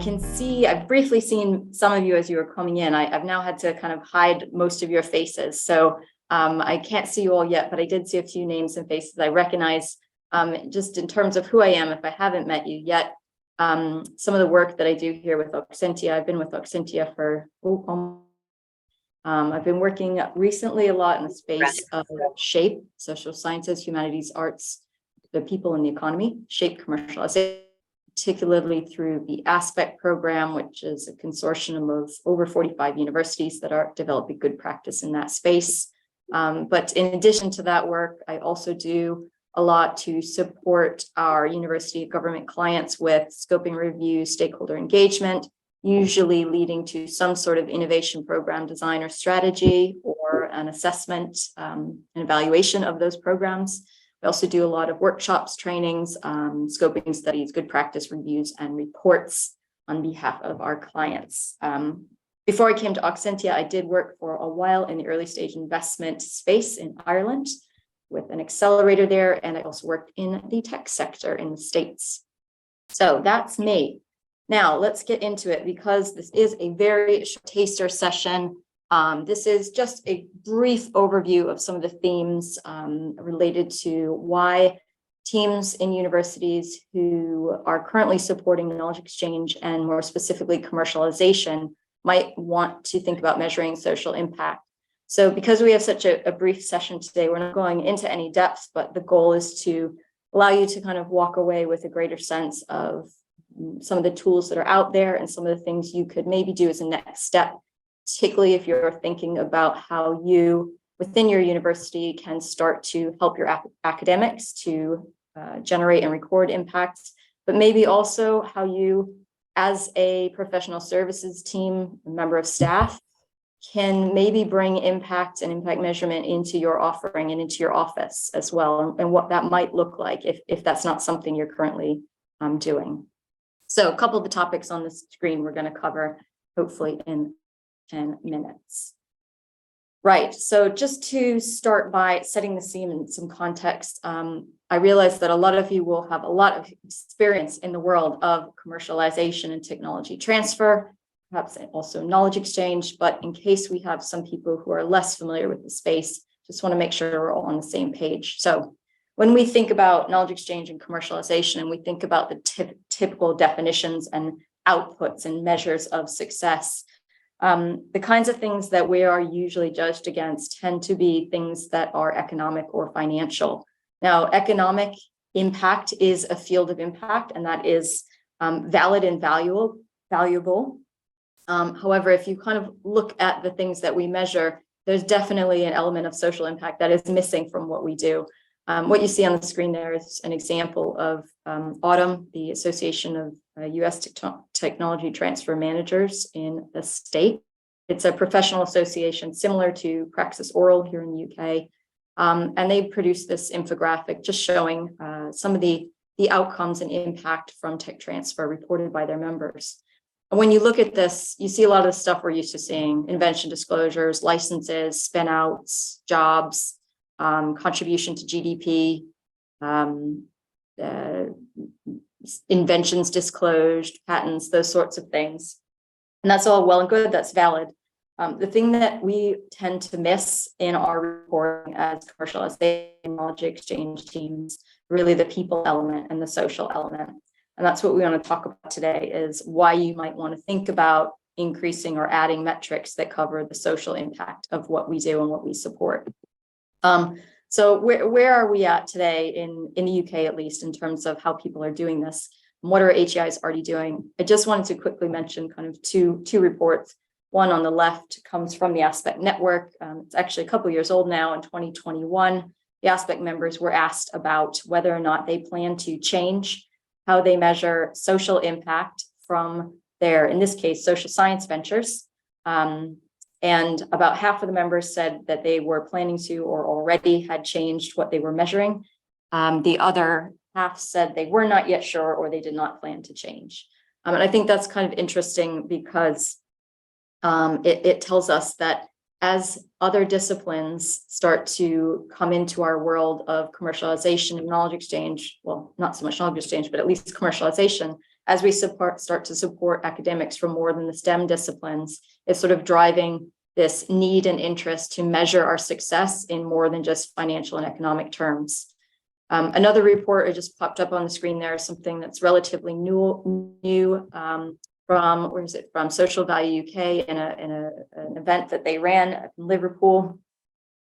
can see, I've briefly seen some of you as you were coming in. I've now had to kind of hide most of your faces. So I can't see you all yet, but I did see a few names and faces I recognize just in terms of who I am, if I haven't met you yet. Some of the work that I do here with Oxentia, I've been with Oxentia for, I've been working recently a lot in the space of SHAPE, social sciences, humanities, arts, the people in the economy, SHAPE commercialization, particularly through the Aspect program, which is a consortium of over 45 universities that are developing good practice in that space. But in addition to that work, I also do a lot to support our university government clients with scoping review, stakeholder engagement, usually leading to some sort of innovation program design or strategy or an assessment and evaluation of those programs. We also do a lot of workshops, trainings, scoping studies, good practice reviews, and reports on behalf of our clients. Before I came to Oxentia, I did work for a while in the early stage investment space in Ireland with an accelerator there, and I also worked in the tech sector in the States. So that's me. Now let's get into it, because this is a very short taster session. This is just a brief overview of some of the themes related to why teams in universities who are currently supporting knowledge exchange and more specifically commercialization might want to think about measuring social impact. So because we have such a brief session today, we're not going into any depth, but the goal is to allow you to kind of walk away with a greater sense of some of the tools that are out there and some of the things you could maybe do as a next step, particularly if you're thinking about how you within your university can start to help your academics to generate and record impacts, but maybe also how you as a professional services team, a member of staff, can maybe bring impact and impact measurement into your offering and into your office as well, and what that might look like if that's not something you're currently doing. So a couple of the topics on the screen we're going to cover, hopefully in 10 minutes. Right, so just to start by setting the scene in some context, I realize that a lot of you will have a lot of experience in the world of commercialization and technology transfer, perhaps also knowledge exchange, but in case we have some people who are less familiar with the space, just want to make sure we're all on the same page. So when we think about knowledge exchange and commercialization, and we think about the typical definitions and outputs and measures of success, the kinds of things that we are usually judged against tend to be things that are economic or financial. Now, economic impact is a field of impact, and that is valid and valuable. However, if you kind of look at the things that we measure, there's definitely an element of social impact that is missing from what we do. What you see on the screen there is an example of Autumn, the Association of U.S. Technology Transfer Managers in the state. It's a professional association similar to Praxis Oral here in the UK. And they produce this infographic just showing some of the outcomes and impact from tech transfer reported by their members. And when you look at this, you see a lot of the stuff we're used to seeing: invention disclosures, licenses, spin outs, jobs, contribution to GDP, inventions disclosed, patents, those sorts of things. And that's all well and good, that's valid. The thing that we tend to miss in our reporting as commercialization knowledge exchange teams, really the people element and the social element. And that's what we want to talk about today, is why you might want to think about increasing or adding metrics that cover the social impact of what we do and what we support. So where are we at today in the UK, at least, in terms of how people are doing this? And what are HEIs already doing? I just wanted to quickly mention kind of two reports. One on the left comes from the Aspect Network. It's actually a couple of years old now. In 2021, the Aspect members were asked about whether or not they plan to change how they measure social impact from their, in this case, social science ventures. And about half of the members said that they were planning to or already had changed what they were measuring. The other half said they were not yet sure or they did not plan to change. And I think that's kind of interesting because it tells us that as other disciplines start to come into our world of commercialization and knowledge exchange, well, not so much knowledge exchange, but at least commercialization, as we start to support academics from more than the STEM disciplines, it's sort of driving this need and interest to measure our success in more than just financial and economic terms. Another report that just popped up on the screen there is something that's relatively new from Social Value UK in an event that they ran in Liverpool.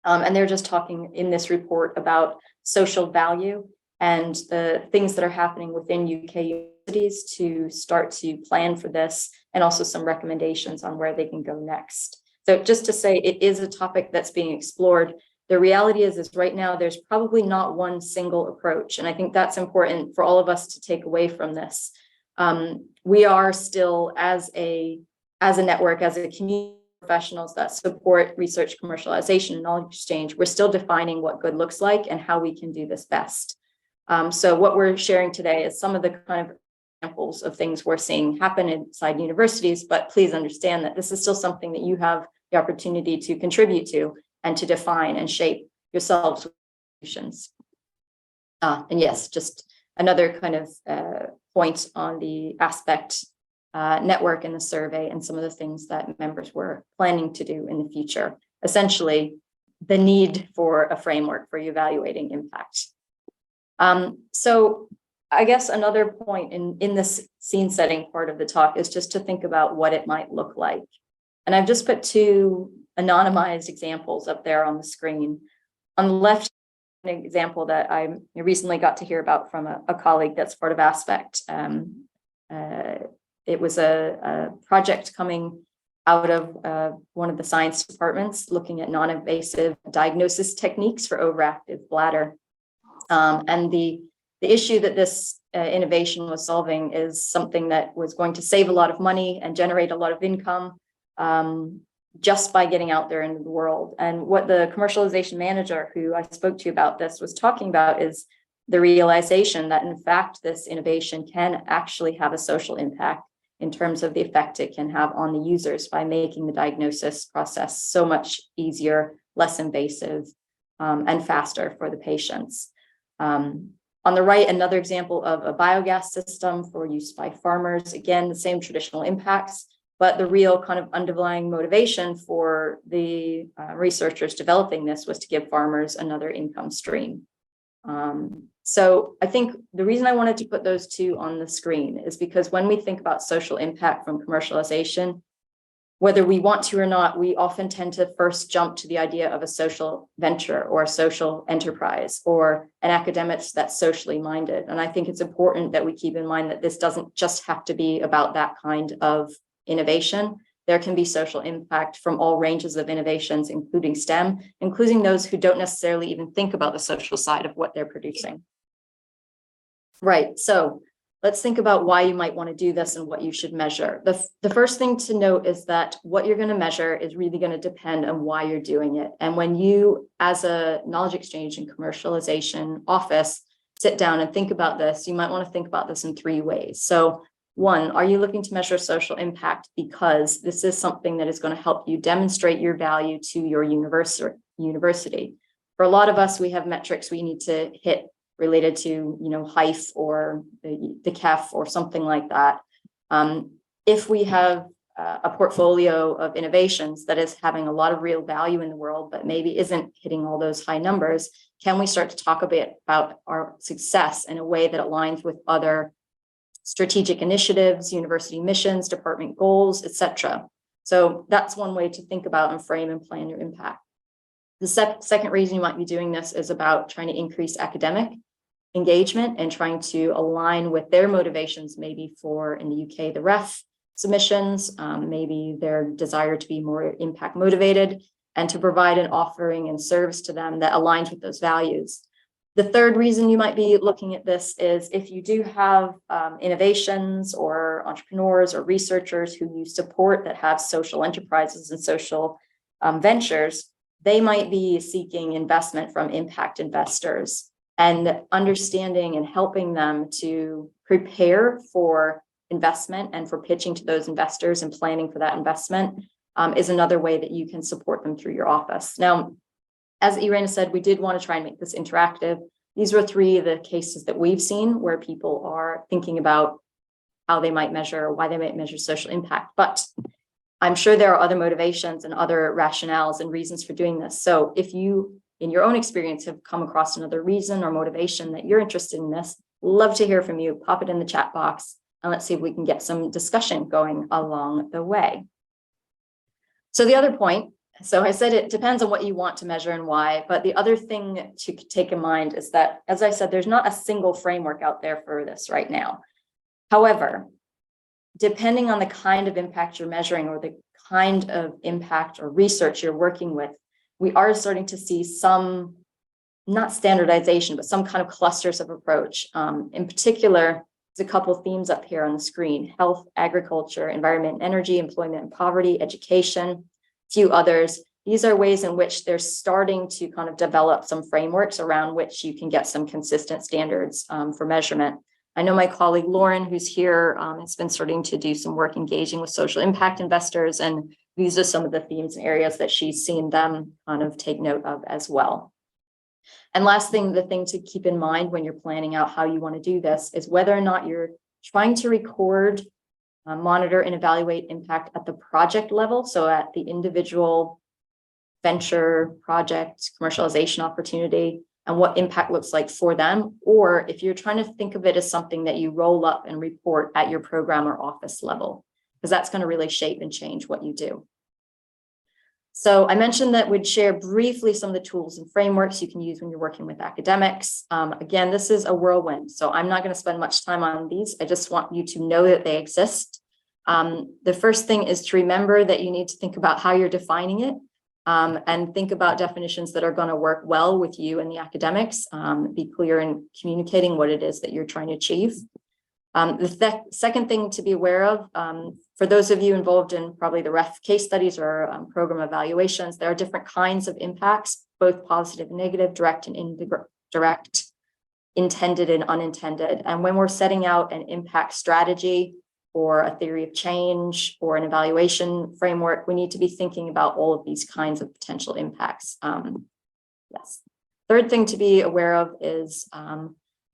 And they're just talking in this report about social value and the things that are happening within UK universities to start to plan for this, and also some recommendations on where they can go next. So just to say, it is a topic that's being explored. The reality is right now there's probably not one single approach. And I think that's important for all of us to take away from this. We are still, as a network, as a community of professionals that support research commercialization and knowledge exchange, we're still defining what good looks like and how we can do this best. So what we're sharing today is some of the kind of examples of things we're seeing happen inside universities, but please understand that this is still something that you have the opportunity to contribute to and to define and shape yourselves with solutions. And yes, just another kind of point on the aspect network in the survey and some of the things that members were planning to do in the future. Essentially, the need for a framework for evaluating impact. So I guess another point in this scene setting part of the talk is just to think about what it might look like. And I've just put two anonymized examples up there on the screen. On the left, an example that I recently got to hear about from a colleague that's part of Aspect. It was a project coming out of one of the science departments looking at non-invasive diagnosis techniques for overactive bladder. And the issue that this innovation was solving is something that was going to save a lot of money and generate a lot of income just by getting out there into the world. And what the commercialization manager who I spoke to about this was talking about is the realization that, in fact, this innovation can actually have a social impact in terms of the effect it can have on the users by making the diagnosis process so much easier, less invasive, and faster for the patients. On the right, another example of a biogas system for use by farmers. Again, the same traditional impacts, but the real kind of underlying motivation for the researchers developing this was to give farmers another income stream. So I think the reason I wanted to put those two on the screen is because when we think about social impact from commercialization, whether we want to or not, we often tend to first jump to the idea of a social venture or a social enterprise or an academic that's socially minded. And I think it's important that we keep in mind that this doesn't just have to be about that kind of innovation. There can be social impact from all ranges of innovations, including STEM, including those who don't necessarily even think about the social side of what they're producing. Right, so let's think about why you might want to do this and what you should measure. The first thing to note is that what you're going to measure is really going to depend on why you're doing it. And when you, as a knowledge exchange and commercialization office, sit down and think about this, you might want to think about this in three ways. So one, are you looking to measure social impact because this is something that is going to help you demonstrate your value to your university? For a lot of us, we have metrics we need to hit related to, HIFE or the KEF or something like that. If we have a portfolio of innovations that is having a lot of real value in the world, but maybe isn't hitting all those high numbers, can we start to talk a bit about our success in a way that aligns with other strategic initiatives, university missions, department goals, etc.? So that's one way to think about and frame and plan your impact. The second reason you might be doing this is about trying to increase academic engagement and trying to align with their motivations, maybe for, in the UK, the REF submissions, maybe their desire to be more impact motivated and to provide an offering and service to them that aligns with those values. The third reason you might be looking at this is if you do have innovations or entrepreneurs or researchers who you support that have social enterprises and social ventures, they might be seeking investment from impact investors, and understanding and helping them to prepare for investment and for pitching to those investors and planning for that investment is another way that you can support them through your office. Now, as Irene said, we did want to try and make this interactive. These were three of the cases that we've seen where people are thinking about how they might measure, why they might measure social impact. But I'm sure there are other motivations and other rationales and reasons for doing this. So if you, in your own experience, have come across another reason or motivation that you're interested in this, love to hear from you. Pop it in the chat box and let's see if we can get some discussion going along the way. So the other point, so I said it depends on what you want to measure and why, but the other thing to take in mind is that, as I said, there's not a single framework out there for this right now. However, depending on the kind of impact you're measuring or the kind of impact or research you're working with, we are starting to see some, not standardization, but some kind of clusters of approach. In particular, there's a couple of themes up here on the screen: health, agriculture, environment, energy, employment and poverty, education, a few others. These are ways in which they're starting to kind of develop some frameworks around which you can get some consistent standards for measurement. I know my colleague Lauren, who's here, has been starting to do some work engaging with social impact investors, and these are some of the themes and areas that she's seen them kind of take note of as well. And last thing, the thing to keep in mind when you're planning out how you want to do this is whether or not you're trying to record, monitor, and evaluate impact at the project level, so at the individual venture, project, commercialization opportunity, and what impact looks like for them, or if you're trying to think of it as something that you roll up and report at your program or office level, because that's going to really shape and change what you do. So I mentioned that we'd share briefly some of the tools and frameworks you can use when you're working with academics. Again, this is a whirlwind, so I'm not going to spend much time on these. I just want you to know that they exist. The first thing is to remember that you need to think about how you're defining it. And think about definitions that are going to work well with you and the academics. Be clear in communicating what it is that you're trying to achieve. The second thing to be aware of, for those of you involved in probably the REF case studies or program evaluations, there are different kinds of impacts, both positive and negative, direct and indirect, intended and unintended. And when we're setting out an impact strategy or a theory of change or an evaluation framework, we need to be thinking about all of these kinds of potential impacts. Yes. Third thing to be aware of is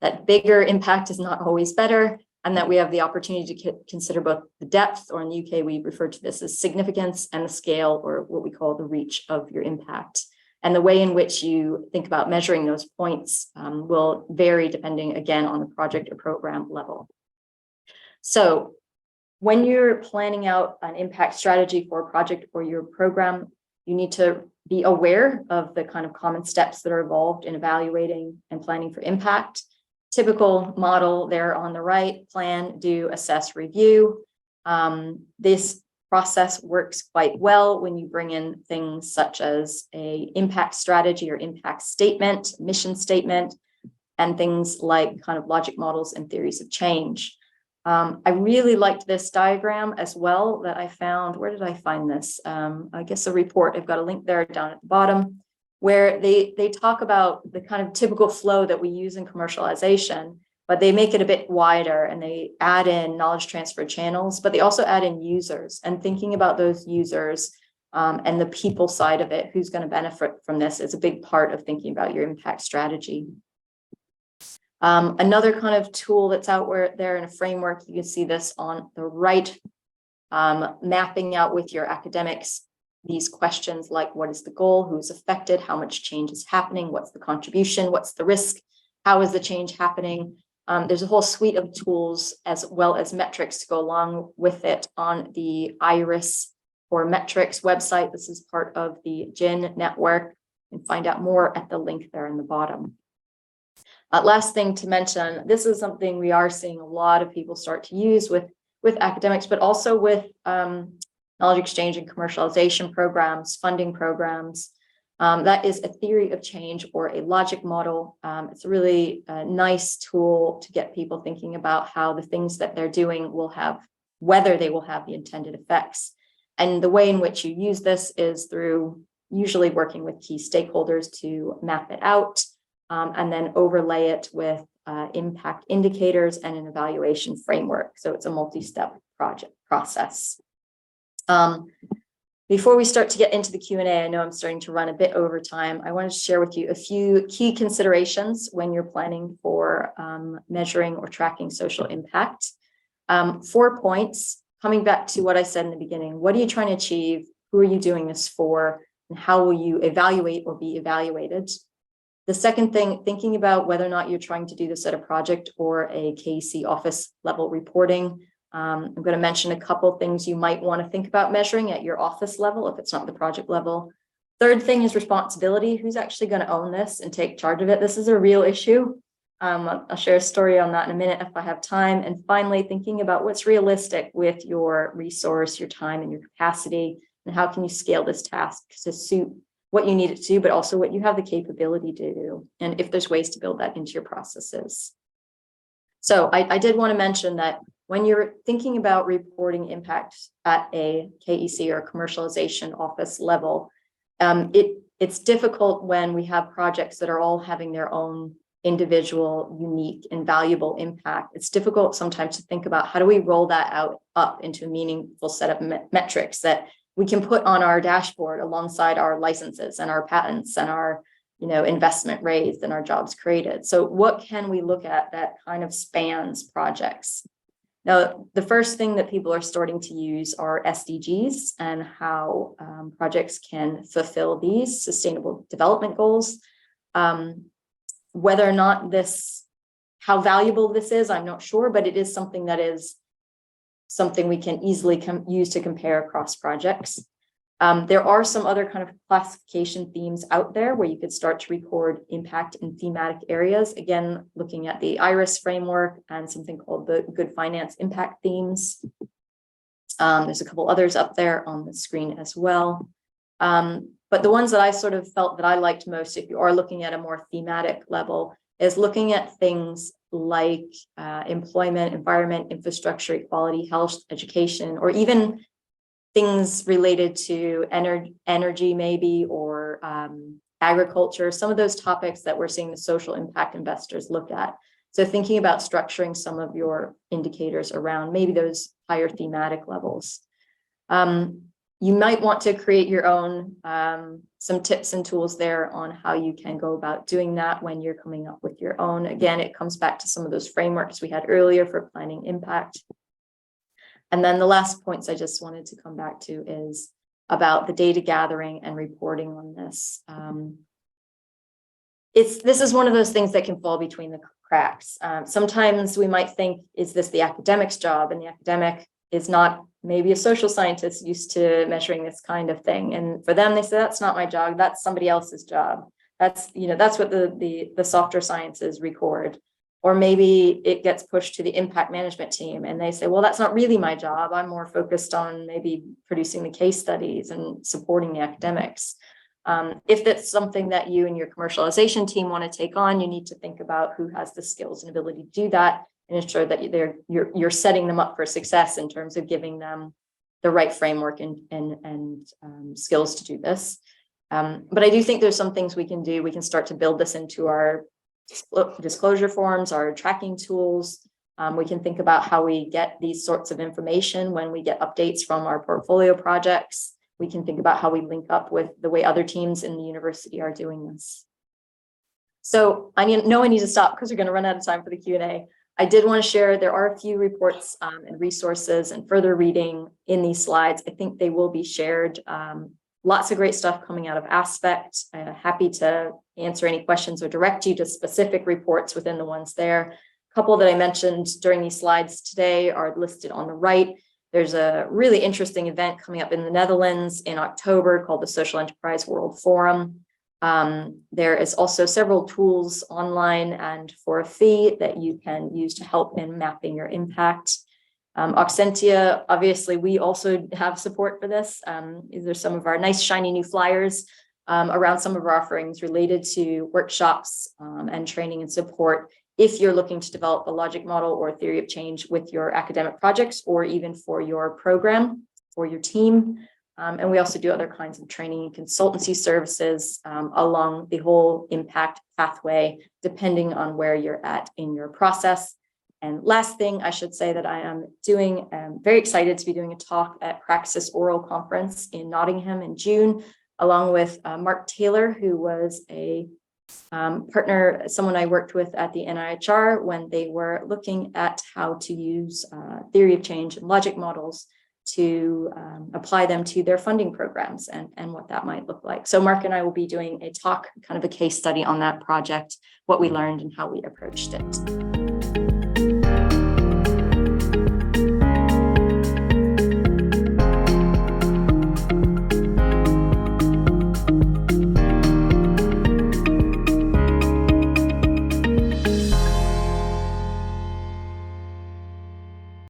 that bigger impact is not always better, and that we have the opportunity to consider both the depth, or in the UK, we refer to this as significance, and the scale, or what we call the reach of your impact. And the way in which you think about measuring those points will vary depending, again, on the project or program level. So when you're planning out an impact strategy for a project or your program, you need to be aware of the kind of common steps that are involved in evaluating and planning for impact. Typical model there on the right: plan, do, assess, review. This process works quite well when you bring in things such as an impact strategy or impact statement, mission statement, and things like kind of logic models and theories of change. I really liked this diagram as well that I found. Where did I find this? I guess a report. I've got a link there down at the bottom where they talk about the kind of typical flow that we use in commercialization, but they make it a bit wider and they add in knowledge transfer channels, but they also add in users, and thinking about those users and the people side of it, who's going to benefit from this, is a big part of thinking about your impact strategy. Another kind of tool that's out there in a framework, you can see this on the right, mapping out with your academics these questions like: what is the goal, who's affected, how much change is happening, what's the contribution, what's the risk, how is the change happening. There's a whole suite of tools as well as metrics to go along with it on the IRIS or metrics website. This is part of the GIN network, and find out more at the link there in the bottom. Last thing to mention, this is something we are seeing a lot of people start to use with academics, but also with knowledge exchange and commercialization programs, funding programs. That is a theory of change or a logic model. It's a really nice tool to get people thinking about how the things that they're doing will have, whether they will have the intended effects. And the way in which you use this is through usually working with key stakeholders to map it out, and then overlay it with impact indicators and an evaluation framework. So it's a multi-step process. Before we start to get into the Q&A, I know I'm starting to run a bit over time. I wanted to share with you a few key considerations when you're planning for measuring or tracking social impact. 4 points, coming back to what I said in the beginning. What are you trying to achieve? Who are you doing this for? And how will you evaluate or be evaluated? The second thing, thinking about whether or not you're trying to do this at a project or a KEC office level reporting. I'm going to mention a couple things you might want to think about measuring at your office level if it's not the project level. Third thing is responsibility. Who's actually going to own this and take charge of it? This is a real issue. I'll share a story on that in a minute if I have time. And finally, thinking about what's realistic with your resource, your time, and your capacity, and how can you scale this task to suit what you need it to do, but also what you have the capability to do, and if there's ways to build that into your processes. So I did want to mention that when you're thinking about reporting impact at a KEC or commercialization office level, it's difficult when we have projects that are all having their own individual, unique, and valuable impact. It's difficult sometimes to think about how do we roll that up into a meaningful set of metrics that we can put on our dashboard alongside our licenses and our patents and our investment raised and our jobs created. So what can we look at that kind of spans projects? Now, the first thing that people are starting to use are SDGs and how projects can fulfill these sustainable development goals. Whether or not how valuable this is, I'm not sure, but it is something that is something we can easily use to compare across projects. There are some other kind of classification themes out there where you could start to record impact in thematic areas. Again, looking at the IRIS framework and something called the Good Finance Impact Themes. There's a couple others up there on the screen as well. But the ones that I sort of felt that I liked most, if you are looking at a more thematic level, is looking at things like employment, environment, infrastructure, equality, health, education, or even things related to energy maybe, or agriculture, some of those topics that we're seeing the social impact investors look at. So thinking about structuring some of your indicators around maybe those higher thematic levels. You might want to create your own, some tips and tools there on how you can go about doing that when you're coming up with your own. Again, it comes back to some of those frameworks we had earlier for planning impact. And then the last points I just wanted to come back to is about the data gathering and reporting on this. This is one of those things that can fall between the cracks. Sometimes we might think, is this the academic's job? And the academic is not maybe a social scientist used to measuring this kind of thing. And for them, they say, that's not my job, that's somebody else's job. That's what the softer sciences record. Or maybe it gets pushed to the impact management team and they say, well, that's not really my job. I'm more focused on maybe producing the case studies and supporting the academics. If that's something that you and your commercialization team want to take on, you need to think about who has the skills and ability to do that and ensure that you're setting them up for success in terms of giving them the right framework and skills to do this. But I do think there's some things we can do. We can start to build this into our disclosure forms, our tracking tools. We can think about how we get these sorts of information when we get updates from our portfolio projects. We can think about how we link up with the way other teams in the university are doing this. So I know I need to stop because we're going to run out of time for the Q&A. I did want to share, there are a few reports and resources and further reading in these slides. I think they will be shared. Lots of great stuff coming out of Aspect. Happy to answer any questions or direct you to specific reports within the ones there. A couple that I mentioned during these slides today are listed on the right. There's a really interesting event coming up in the Netherlands in October called the Social Enterprise World Forum. There is also several tools online and for a fee that you can use to help in mapping your impact. Oxentia, obviously, we also have support for this. These are some of our nice shiny new flyers around some of our offerings related to workshops and training and support if you're looking to develop a logic model or theory of change with your academic projects or even for your program, for your team. And we also do other kinds of training and consultancy services along the whole impact pathway, depending on where you're at in your process. And last thing I should say that I am doing, I'm very excited to be doing a talk at Praxis Oral Conference in Nottingham in June, along with Mark Taylor, who was a partner, someone I worked with at the NIHR when they were looking at how to use theory of change and logic models to apply them to their funding programs and what that might look like. So Mark and I will be doing a talk, kind of a case study on that project, what we learned and how we approached it.